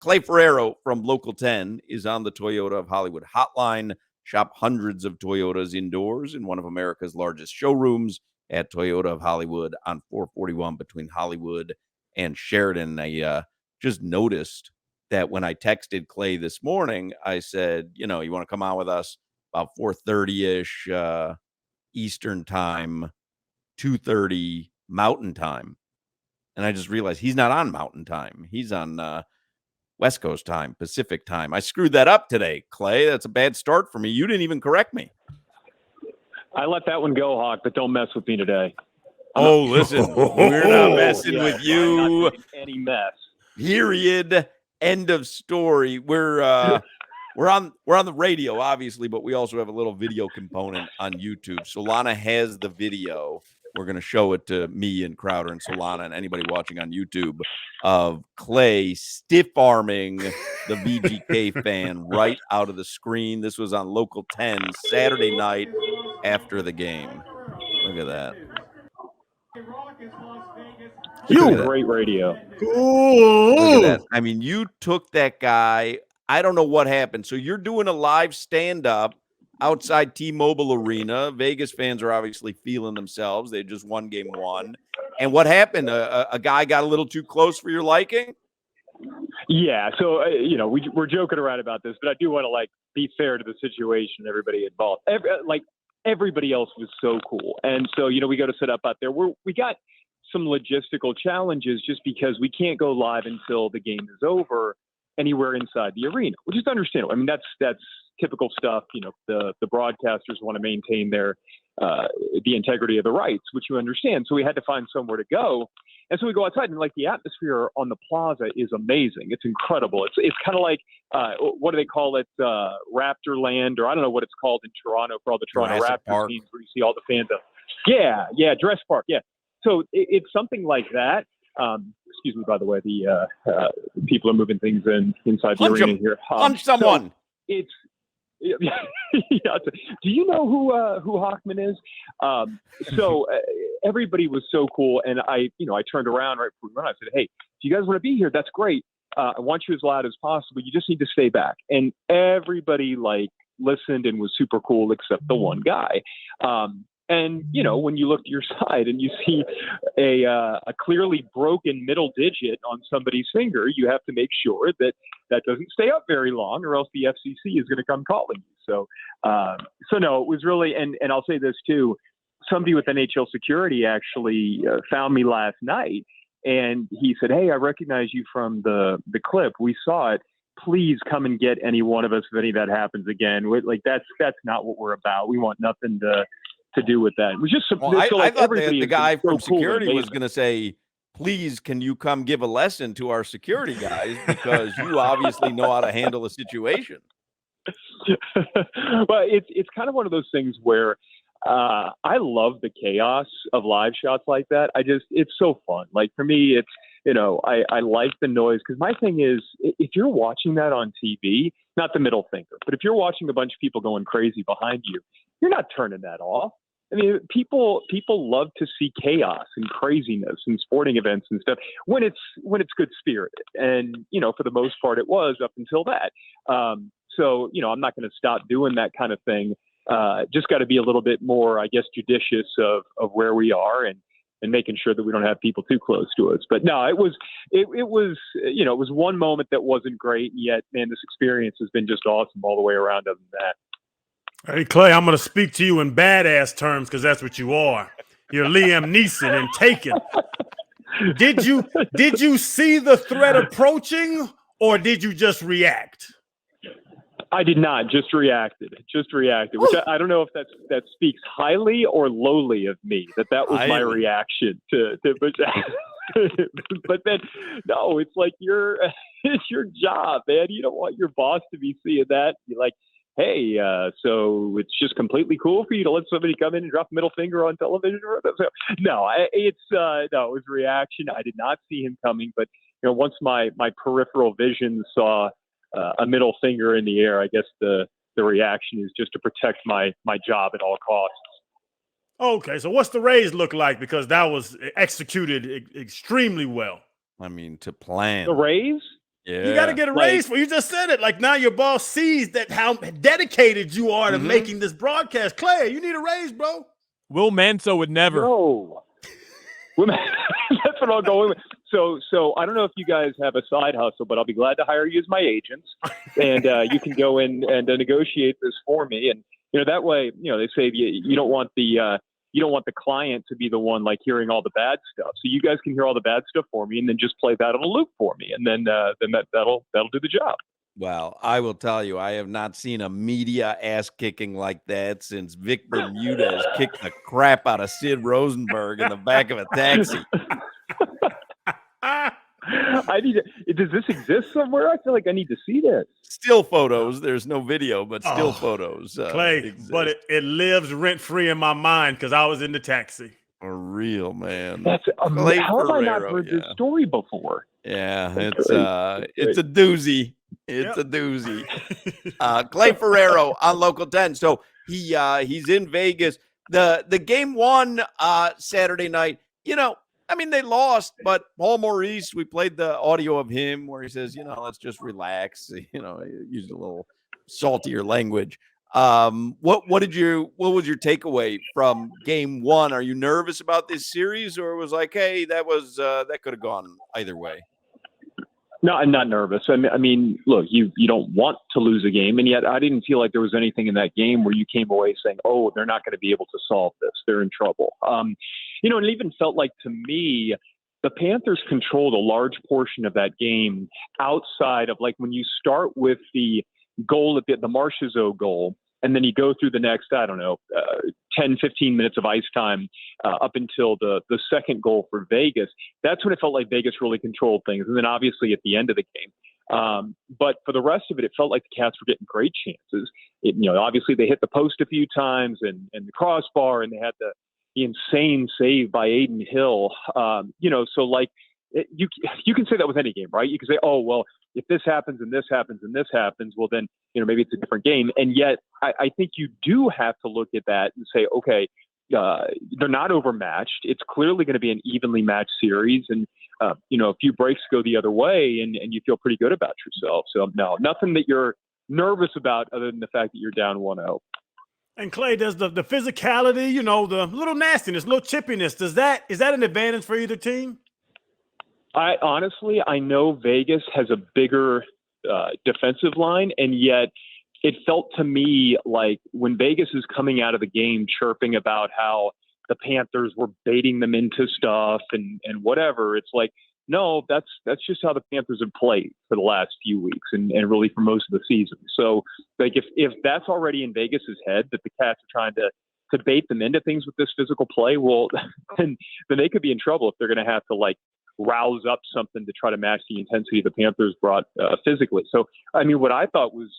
Clay Ferraro from Local 10 is on the Toyota of Hollywood hotline. Shop hundreds of Toyotas indoors in one of America's largest showrooms at Toyota of Hollywood on 441 between Hollywood and Sheridan. I just noticed that when I texted Clay this morning, I said, you want to come on with us about 4:30-ish Eastern time, 2:30 Mountain time. And I just realized he's not on Mountain time. He's on West Coast time, Pacific time. I screwed that up today, Clay. That's a bad start for me. You didn't even correct me. I let that one go, Hawk, but don't mess with me today. Listen, we're not messing with you. I'm not any mess. Period. End of story. We're on the radio, obviously, but we also have a little video component on YouTube. Solana has the video. We're going to show it to me and Crowder and Solana and anybody watching on YouTube of Clay stiff-arming the VGK fan right out of the screen. This was on Local 10 Saturday night after the game. Look at that. Great radio. Look at that. I mean, you took that guy. I don't know what happened. So you're doing a live stand-up outside T-Mobile Arena. Vegas fans are obviously feeling themselves. They just won game one. And what happened? A guy got a little too close for your liking? Yeah. So, we're joking around about this, but I do want to, be fair to the situation, everybody involved. Everybody else was so cool. And so, we go to set up out there. We got some logistical challenges just because we can't go live until the game is over anywhere inside the arena, which is understandable. I mean, that's typical stuff. The broadcasters want to maintain their the integrity of the rights, which you understand. So we had to find somewhere to go. And so we go outside, and the atmosphere on the plaza is amazing. It's incredible. It's kind of like what do they call it, Raptor Land, or I don't know what it's called in Toronto for all the Toronto Jurassic Raptors Park. teams, where you see all the fans. Yeah, Dress Park. Yeah. So it's something like that. Excuse me, by the way, the people are moving things inside the arena here. Punch someone. So it's yeah. Do you know who Hochman is? So everybody was so cool, and I turned around right before we went. I said, "Hey, if you guys want to be here, that's great. I want you as loud as possible. You just need to stay back." And everybody listened and was super cool, except the one guy. And, when you look to your side and you see a clearly broken middle digit on somebody's finger, you have to make sure that doesn't stay up very long, or else the FCC is going to come calling you. So no, it was really, and I'll say this too, somebody with NHL security actually found me last night, and he said, "Hey, I recognize you from the clip. We saw it. Please come and get any one of us if any of that happens again." That's not what we're about. We want nothing to do with that. It was just I thought the guy from security was going to say, "Please, can you come give a lesson to our security guys, because you obviously know how to handle a situation." Well, it's kind of one of those things where I love the chaos of live shots like that. It's so fun. For me, it's, I like the noise, because my thing is, if you're watching that on TV, not the middle finger, but if you're watching a bunch of people going crazy behind you, you're not turning that off. I mean, people love to see chaos and craziness in sporting events and stuff when it's good spirited. And, for the most part, it was up until that. So, I'm not going to stop doing that kind of thing. Just got to be a little bit more, I guess, judicious of where we are and making sure that we don't have people too close to us. But no, it was one moment that wasn't great. And yet, man, this experience has been just awesome all the way around other than that. Hey, Clay, I'm going to speak to you in badass terms, because that's what you are. You're Liam Neeson in Taken. Did you see the threat approaching, or did you just react? I did not. Just reacted. Which I don't know if that speaks highly or lowly of me. That was my reaction to but then, no, it's like it's your job, man. You don't want your boss to be seeing that. You're like, "Hey, so it's just completely cool for you to let somebody come in and drop a middle finger on television?" So, no, it was reaction. I did not see him coming, but once my peripheral vision saw a middle finger in the air, I guess the reaction is just to protect my job at all costs. Okay, so what's the raise look like? Because that was executed extremely well. I mean, to plan. The raise? You got to get a raise for. You just said it. Like now, your boss sees that how dedicated you are to making this broadcast. Clay, you need a raise, bro. Will Manso would never. No. That's what I'll go with. So I don't know if you guys have a side hustle, but I'll be glad to hire you as my agents, and you can go in and negotiate this for me. And that way, they say you don't want the client to be the one like hearing all the bad stuff. So you guys can hear all the bad stuff for me, and then just play that on a loop for me, and then that'll do the job. Well, I will tell you, I have not seen a media ass kicking like that since Vic Bermuda has kicked the crap out of Sid Rosenberg in the back of a taxi. Does this exist somewhere? I feel like I need to see this. Still photos. There's no video, but still photos. Clay, exist. But it lives rent free in my mind because I was in the taxi. For real, man. That's Clay how have I not Ferraro, heard this story before? Yeah, it's a doozy. It's a doozy. Clay Ferraro on Local 10. So he's in Vegas. The game one Saturday night. They lost, but Paul Maurice, we played the audio of him where he says, let's just relax. Used a little saltier language. What was your takeaway from game one? Are you nervous about this series, or was like, hey, that could have gone either way? No, I'm not nervous. I mean, look, you don't want to lose a game, and yet I didn't feel like there was anything in that game where you came away saying, "Oh, they're not going to be able to solve this. They're in trouble." And it even felt like to me, the Panthers controlled a large portion of that game outside of like when you start with the goal at the Marchessault goal, and then you go through the next, 10, 15 minutes of ice time up until the second goal for Vegas. That's when it felt like Vegas really controlled things. And then obviously at the end of the game. But for the rest of it, it felt like the Cats were getting great chances. Obviously they hit the post a few times and the crossbar, and they had the insane save by Aiden Hill. So like you can say that with any game, right? You can say, oh, well, if this happens and this happens and this happens, well, then, maybe it's a different game. And yet I think you do have to look at that and say, okay, they're not overmatched. It's clearly going to be an evenly matched series. And, a few breaks go the other way and you feel pretty good about yourself. So no, nothing that you're nervous about other than the fact that you're down 1-0. And Clay, does the physicality, the little nastiness, little chippiness, is that an advantage for either team? I know Vegas has a bigger defensive line, and yet it felt to me like when Vegas is coming out of the game chirping about how the Panthers were baiting them into stuff and whatever, it's like, no, that's just how the Panthers have played for the last few weeks and really for most of the season. So like if that's already in Vegas's head that the Cats are trying to bait them into things with this physical play, well, then they could be in trouble if they're going to have to like rouse up something to try to match the intensity the Panthers brought physically. So, I mean, what I thought was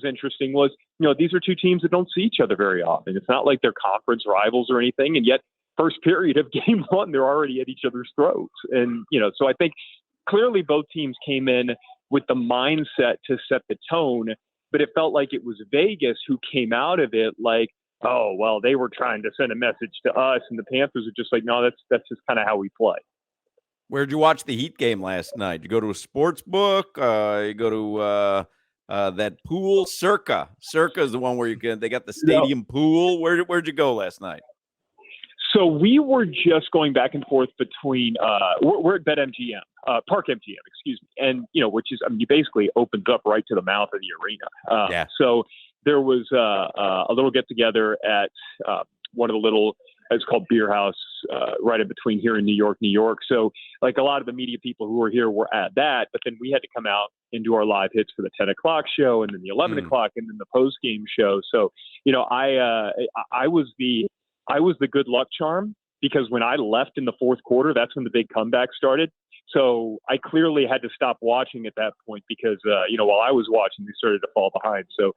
interesting was, these are two teams that don't see each other very often. It's not like they're conference rivals or anything. And yet first period of game one, they're already at each other's throats. And, so I think clearly both teams came in with the mindset to set the tone, but it felt like it was Vegas who came out of it like, oh, well, they were trying to send a message to us. And the Panthers are just like, no, that's just kind of how we play. Where'd you watch the Heat game last night? You go to a sports book? You go to that pool? Circa is the one where they got the stadium pool. Where'd you go last night? So we were just going back and forth between we're at BetMGM, Park MGM, excuse me, and which is you basically opened up right to the mouth of the arena. Yeah. So there was a little get together at one of the little. It's called Beer House, right in between here in New York. So like a lot of the media people who were here were at that, but then we had to come out and do our live hits for the 10 o'clock show and then the 11 o'clock and then the post game show. So, I was the good luck charm because when I left in the fourth quarter, that's when the big comeback started. So I clearly had to stop watching at that point because, while I was watching, they started to fall behind. So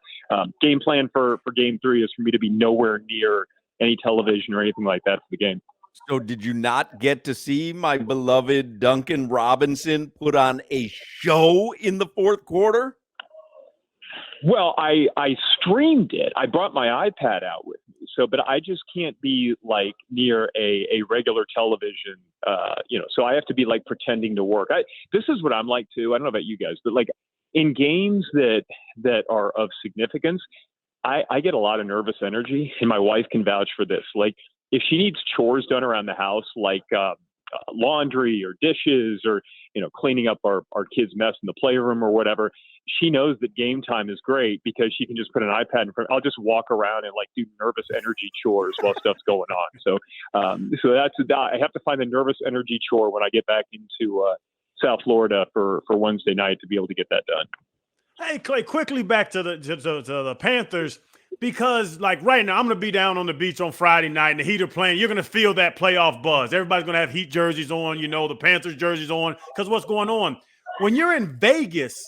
game plan for game 3 is for me to be nowhere near any television or anything like that for the game. So did you not get to see my beloved Duncan Robinson put on a show in the fourth quarter? Well, I streamed it. I brought my iPad out with me. So, but I just can't be like near a regular television, so I have to be like pretending to work. This is what I'm like too. I don't know about you guys, but like in games that are of significance, I get a lot of nervous energy, and my wife can vouch for this. Like if she needs chores done around the house, like laundry or dishes or, cleaning up our kids' mess in the playroom or whatever, she knows that game time is great because she can just put an iPad in front. I'll just walk around and like do nervous energy chores while stuff's going on. So, I have to find the nervous energy chore when I get back into South Florida for Wednesday night to be able to get that done. Hey, Clay, quickly back to the Panthers, because like right now I'm going to be down on the beach on Friday night and the Heat are playing. You're going to feel that playoff buzz. Everybody's going to have Heat jerseys on, the Panthers jerseys on, because what's going on? When you're in Vegas,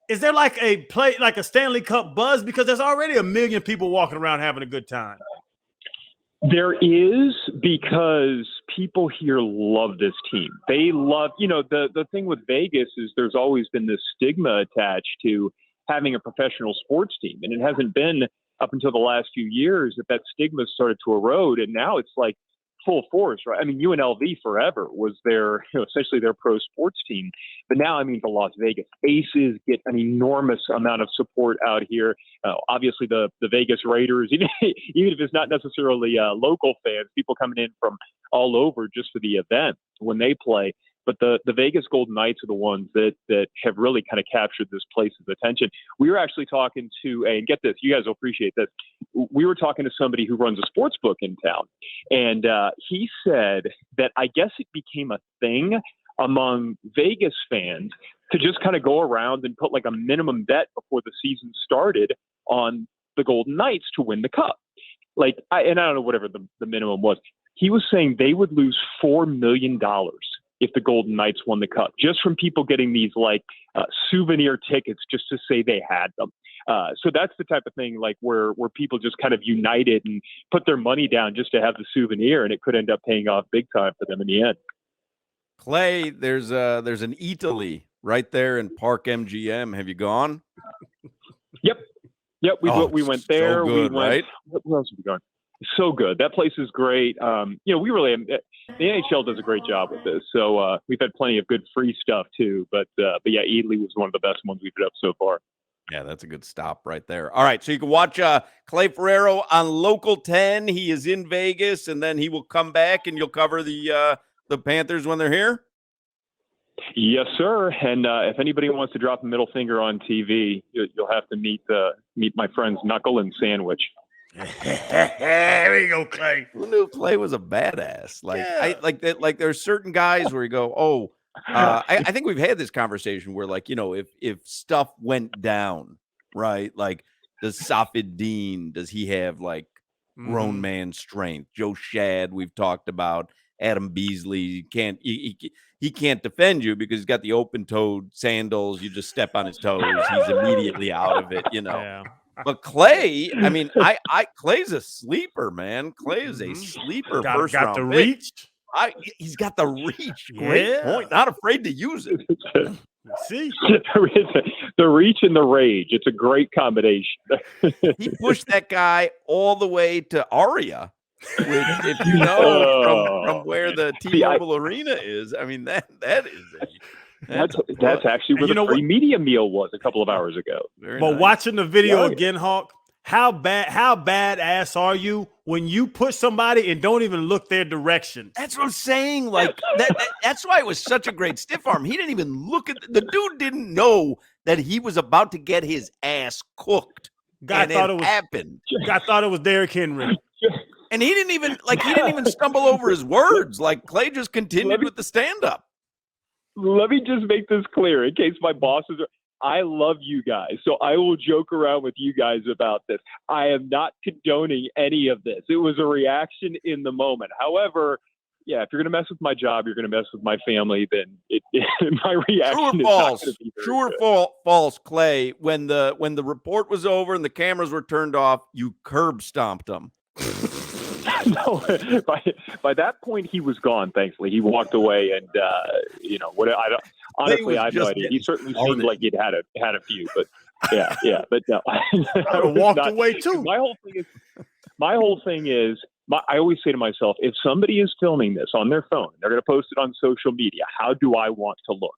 is there like a Stanley Cup buzz? Because there's already 1 million people walking around having a good time. There is, because people here love this team. They love, the thing with Vegas is there's always been this stigma attached to having a professional sports team. And it hasn't been up until the last few years that stigma started to erode. And now it's like full force, right? I mean, UNLV forever was their, essentially their pro sports team. But now, the Las Vegas Aces get an enormous amount of support out here. Obviously, the Vegas Raiders, even if it's not necessarily local fans, people coming in from all over just for the event when they play. But the Vegas Golden Knights are the ones that have really kind of captured this place's attention. We were actually talking to, and get this, you guys will appreciate this. We were talking to somebody who runs a sports book in town, and he said that I guess it became a thing among Vegas fans to just kind of go around and put like a minimum bet before the season started on the Golden Knights to win the cup. Like, I don't know whatever the minimum was. He was saying they would lose $4 million if the Golden Knights won the cup, just from people getting these like souvenir tickets just to say they had them. So that's the type of thing like where people just kind of united and put their money down just to have the souvenir, and it could end up paying off big time for them in the end. Clay, there's an Italy right there in Park MGM. Have you gone? Yep. We went there. So good, right? Where else have we gone? So good. That place is great. We really the NHL does a great job with this. So we've had plenty of good free stuff too. But yeah, Italy was one of the best ones we've put up so far. Yeah, that's a good stop right there. All right, so you can watch Clay Ferraro on Local 10. He is in Vegas, and then he will come back, and you'll cover the Panthers when they're here? Yes, sir. And if anybody wants to drop a middle finger on TV, you'll have to meet my friends Knuckle and Sandwich. There you go, Clay. Who knew Clay was a badass? Like, yeah. Like there's certain guys where you go, oh, I think we've had this conversation where, like, if stuff went down, right? Like, does Safedin, does he have like grown man strength? Joe Shad, we've talked about. Adam Beasley he can't defend you because he's got the open-toed sandals. You just step on his toes, he's immediately out of it, Yeah. But Clay, Clay's a sleeper, man. Clay is a sleeper first round. Got the reach. He's got the reach. Great point. Not afraid to use it. See, the reach and the rage. It's a great combination. He pushed that guy all the way to Aria, which, if you know from where the T-Mobile Arena is, that is that's actually where the free media meal was a couple of hours ago. But nice. Watching the video again, Hawk, how badass are you when you push somebody and don't even look their direction? That's what I'm saying. Like that's why it was such a great stiff arm. He didn't even look at the dude. Didn't know that he was about to get his ass cooked. Guy thought it happened. Guy thought it was Derrick Henry. And he didn't even stumble over his words. Like, Clay just continued with the stand-up. Let me just make this clear in case my bosses are. I love you guys, so I will joke around with you guys about this. I am not condoning any of this. It was a reaction in the moment. However, yeah, if you're going to mess with my job, you're going to mess with my family, then my reaction is not going to be very good. False, Clay. When the report was over and the cameras were turned off, you curb stomped him. No, by that point he was gone. Thankfully, he walked away, and I have no idea. He certainly seemed like he'd had a few, but Yeah. But no, I would have walked away too. My whole thing is, I always say to myself, if somebody is filming this on their phone, they're going to post it on social media. How do I want to look?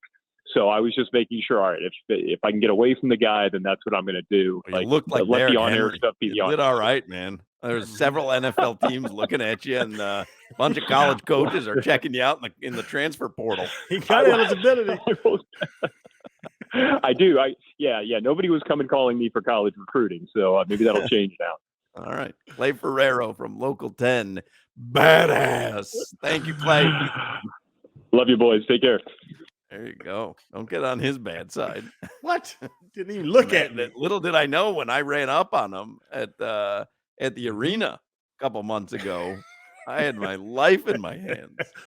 So I was just making sure, all right, if I can get away from the guy, then that's what I'm going to do. Well, you look like let Derrick the on-air Henry. stuff be You the on-air. did all right, man. There's several NFL teams looking at you, and a bunch of college coaches are checking you out in the transfer portal. He got eligibility. I do. Yeah. Nobody was calling me for college recruiting, so maybe that'll change now. All right. Clay Ferraro from Local 10. Badass. Thank you, Clay. Love you, boys. Take care. There you go. Don't get on his bad side. What? Didn't even look at me. Little did I know when I ran up on him at the arena a couple months ago, I had my life in my hands.